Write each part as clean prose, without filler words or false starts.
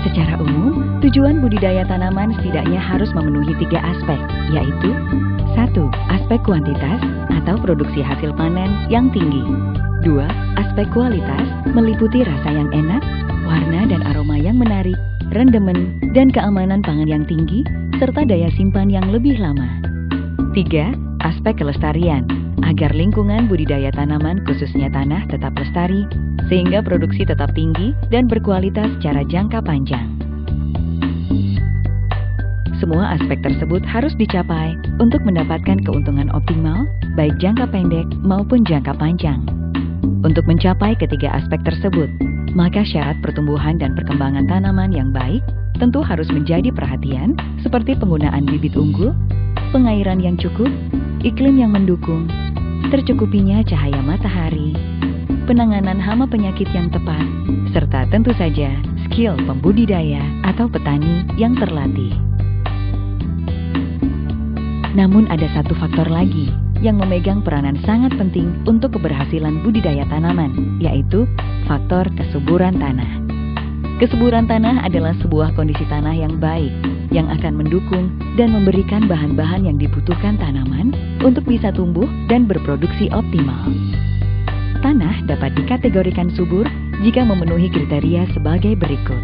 Secara umum, tujuan budidaya tanaman setidaknya harus memenuhi 3 aspek, yaitu 1. Aspek kuantitas atau produksi hasil panen yang tinggi. 2. Aspek kualitas meliputi rasa yang enak, warna dan aroma yang menarik, rendemen, dan keamanan pangan yang tinggi, serta daya simpan yang lebih lama. 3. Aspek kelestarian, agar lingkungan budidaya tanaman khususnya tanah tetap lestari, sehingga produksi tetap tinggi dan berkualitas secara jangka panjang. Semua aspek tersebut harus dicapai untuk mendapatkan keuntungan optimal, baik jangka pendek maupun jangka panjang. Untuk mencapai ketiga aspek tersebut, maka syarat pertumbuhan dan perkembangan tanaman yang baik tentu harus menjadi perhatian, seperti penggunaan bibit unggul, pengairan yang cukup, iklim yang mendukung, tercukupinya cahaya matahari, penanganan hama penyakit yang tepat, serta tentu saja skill pembudidaya atau petani yang terlatih. Namun ada satu faktor lagi yang memegang peranan sangat penting untuk keberhasilan budidaya tanaman, yaitu faktor kesuburan tanah. Kesuburan tanah adalah sebuah kondisi tanah yang baik, yang akan mendukung dan memberikan bahan-bahan yang dibutuhkan tanaman untuk bisa tumbuh dan berproduksi optimal. Tanah dapat dikategorikan subur jika memenuhi kriteria sebagai berikut.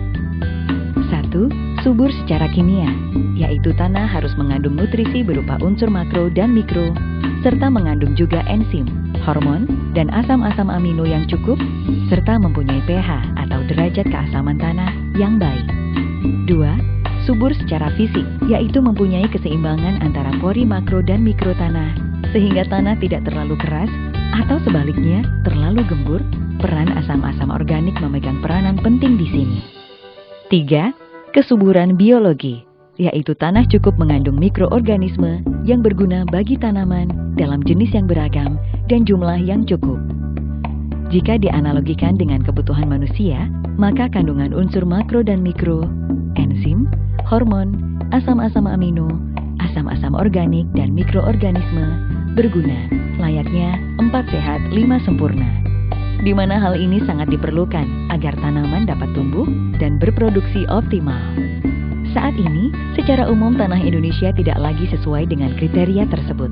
1. Subur secara kimia, yaitu tanah harus mengandung nutrisi berupa unsur makro dan mikro, serta mengandung juga enzim, hormon, dan asam-asam amino yang cukup, serta mempunyai pH atau derajat keasaman tanah yang baik. 2. Subur secara fisik, yaitu mempunyai keseimbangan antara pori makro dan mikro tanah, sehingga tanah tidak terlalu keras, atau sebaliknya terlalu gembur. Peran asam-asam organik memegang peranan penting di sini. 3. Kesuburan biologi, yaitu tanah cukup mengandung mikroorganisme yang berguna bagi tanaman dalam jenis yang beragam dan jumlah yang cukup. Jika dianalogikan dengan kebutuhan manusia, maka kandungan unsur makro dan mikro, enzim, hormon, asam-asam amino, asam-asam organik, dan mikroorganisme berguna layaknya 4 sehat 5 sempurna, di mana hal ini sangat diperlukan agar tanaman dapat tumbuh dan berproduksi optimal. Saat ini, secara umum tanah Indonesia tidak lagi sesuai dengan kriteria tersebut.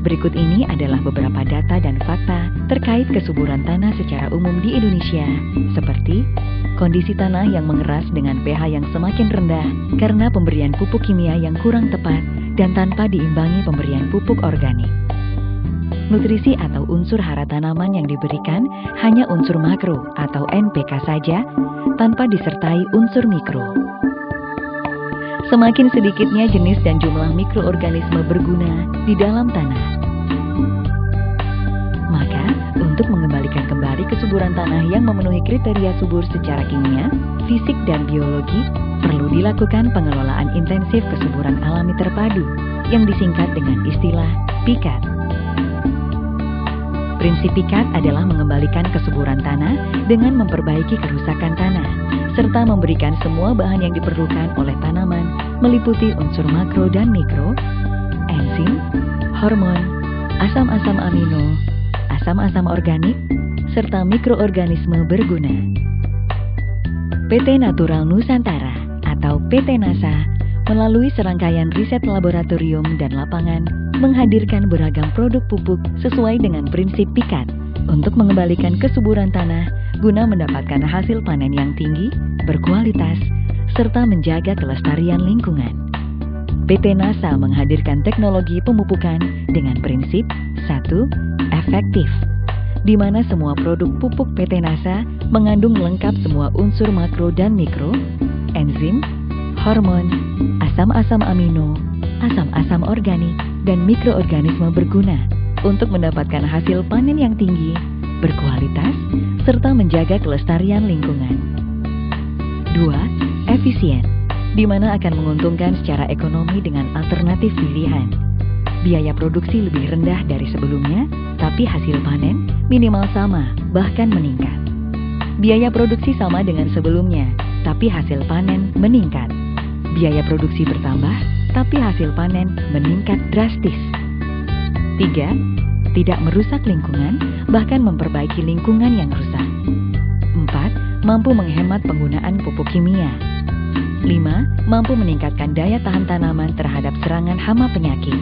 Berikut ini adalah beberapa data dan fakta terkait kesuburan tanah secara umum di Indonesia, seperti kondisi tanah yang mengeras dengan pH yang semakin rendah karena pemberian pupuk kimia yang kurang tepat dan tanpa diimbangi pemberian pupuk organik. Nutrisi atau unsur hara tanaman yang diberikan hanya unsur makro atau NPK saja, tanpa disertai unsur mikro. Semakin sedikitnya jenis dan jumlah mikroorganisme berguna di dalam tanah. Maka, untuk mengembalikan kembali kesuburan tanah yang memenuhi kriteria subur secara kimia, fisik, dan biologi, perlu dilakukan pengelolaan intensif kesuburan alami terpadu yang disingkat dengan istilah PIKAT. Prinsip PIKAT adalah mengembalikan kesuburan tanah dengan memperbaiki kerusakan tanah, serta memberikan semua bahan yang diperlukan oleh tanaman meliputi unsur makro dan mikro, enzim, hormon, asam-asam amino, asam-asam organik, serta mikroorganisme berguna. PT Natural Nusantara atau PT NASA melalui serangkaian riset laboratorium dan lapangan menghadirkan beragam produk pupuk sesuai dengan prinsip PIKAT untuk mengembalikan kesuburan tanah guna mendapatkan hasil panen yang tinggi, berkualitas, serta menjaga kelestarian lingkungan. PT NASA menghadirkan teknologi pemupukan dengan prinsip 1. Efektif, di mana semua produk pupuk PT NASA mengandung lengkap semua unsur makro dan mikro, enzim, hormon, asam-asam amino, asam-asam organik, dan mikroorganisme berguna untuk mendapatkan hasil panen yang tinggi, berkualitas, serta menjaga kelestarian lingkungan. 2. Efisien, di mana akan menguntungkan secara ekonomi dengan alternatif pilihan. Biaya produksi lebih rendah dari sebelumnya, tapi hasil panen minimal sama, bahkan meningkat. Biaya produksi sama dengan sebelumnya, tapi hasil panen meningkat. Biaya produksi bertambah, tapi hasil panen meningkat drastis. 3. Tidak merusak lingkungan, bahkan memperbaiki lingkungan yang rusak. 4. Mampu menghemat penggunaan pupuk kimia. 5. Mampu meningkatkan daya tahan tanaman terhadap serangan hama penyakit.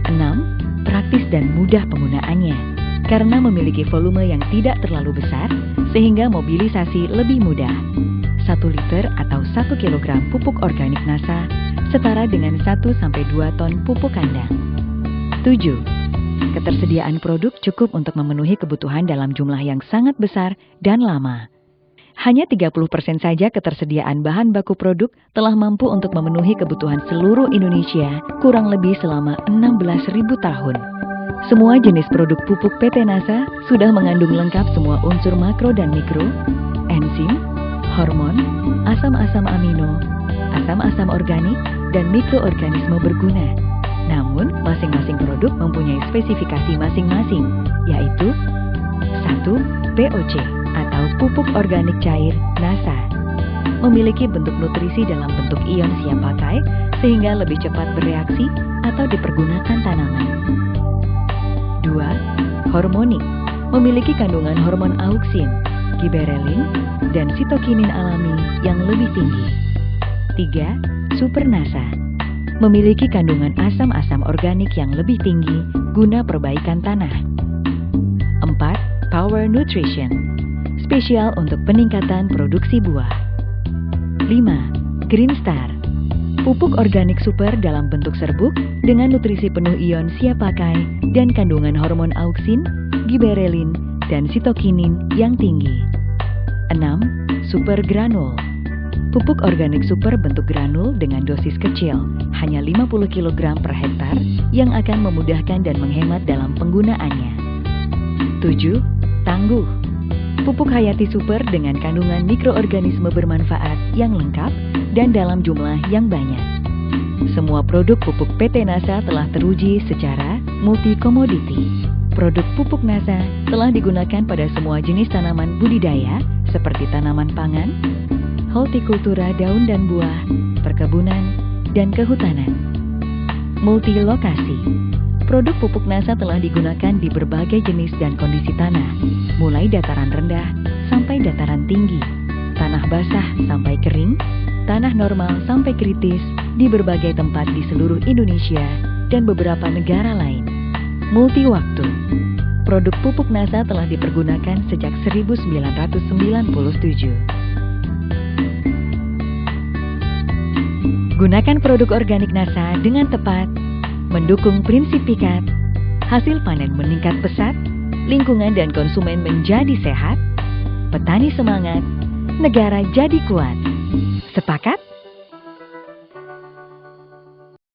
6. Praktis dan mudah penggunaannya, karena memiliki volume yang tidak terlalu besar, sehingga mobilisasi lebih mudah. 1 liter atau 1 kilogram pupuk organik NASA setara dengan 1-2 ton pupuk kandang. 7. Ketersediaan produk cukup untuk memenuhi kebutuhan dalam jumlah yang sangat besar dan lama. Hanya 30% saja ketersediaan bahan baku produk telah mampu untuk memenuhi kebutuhan seluruh Indonesia kurang lebih selama 16.000 tahun. Semua jenis produk pupuk PT NASA sudah mengandung lengkap semua unsur makro dan mikro, enzim, hormon, asam-asam amino, asam-asam organik, dan mikroorganisme berguna. Namun, masing-masing produk mempunyai spesifikasi masing-masing, yaitu 1. POC atau pupuk organik cair NASA. Memiliki bentuk nutrisi dalam bentuk ion siap pakai sehingga lebih cepat bereaksi atau dipergunakan tanaman. 2. Hormonik. Memiliki kandungan hormon auksin, giberelin, dan sitokinin alami yang lebih tinggi. 3. Super NASA. Memiliki kandungan asam-asam organik yang lebih tinggi guna perbaikan tanah. 4. Power Nutrition. Spesial untuk peningkatan produksi buah. 5. Green Star. Pupuk organik super dalam bentuk serbuk dengan nutrisi penuh ion siap pakai dan kandungan hormon auksin, giberelin, dan sitokinin yang tinggi. 6. Super Granul. Pupuk organik super bentuk granul dengan dosis kecil, hanya 50 kg per hektar, yang akan memudahkan dan menghemat dalam penggunaannya. 7. Tangguh. Pupuk hayati super dengan kandungan mikroorganisme bermanfaat yang lengkap dan dalam jumlah yang banyak. Semua produk pupuk PT NASA telah teruji secara multi-komoditi. Produk pupuk NASA telah digunakan pada semua jenis tanaman budidaya seperti tanaman pangan, hortikultura daun dan buah, perkebunan, dan kehutanan. Multilokasi. Produk pupuk NASA telah digunakan di berbagai jenis dan kondisi tanah, mulai dataran rendah sampai dataran tinggi, tanah basah sampai kering, tanah normal sampai kritis di berbagai tempat di seluruh Indonesia dan beberapa negara lain. Multi-waktu. Produk pupuk NASA telah dipergunakan sejak 1997. Gunakan produk organik NASA dengan tepat, mendukung prinsip pikat, hasil panen meningkat pesat, lingkungan dan konsumen menjadi sehat, petani semangat, negara jadi kuat. Sepakat?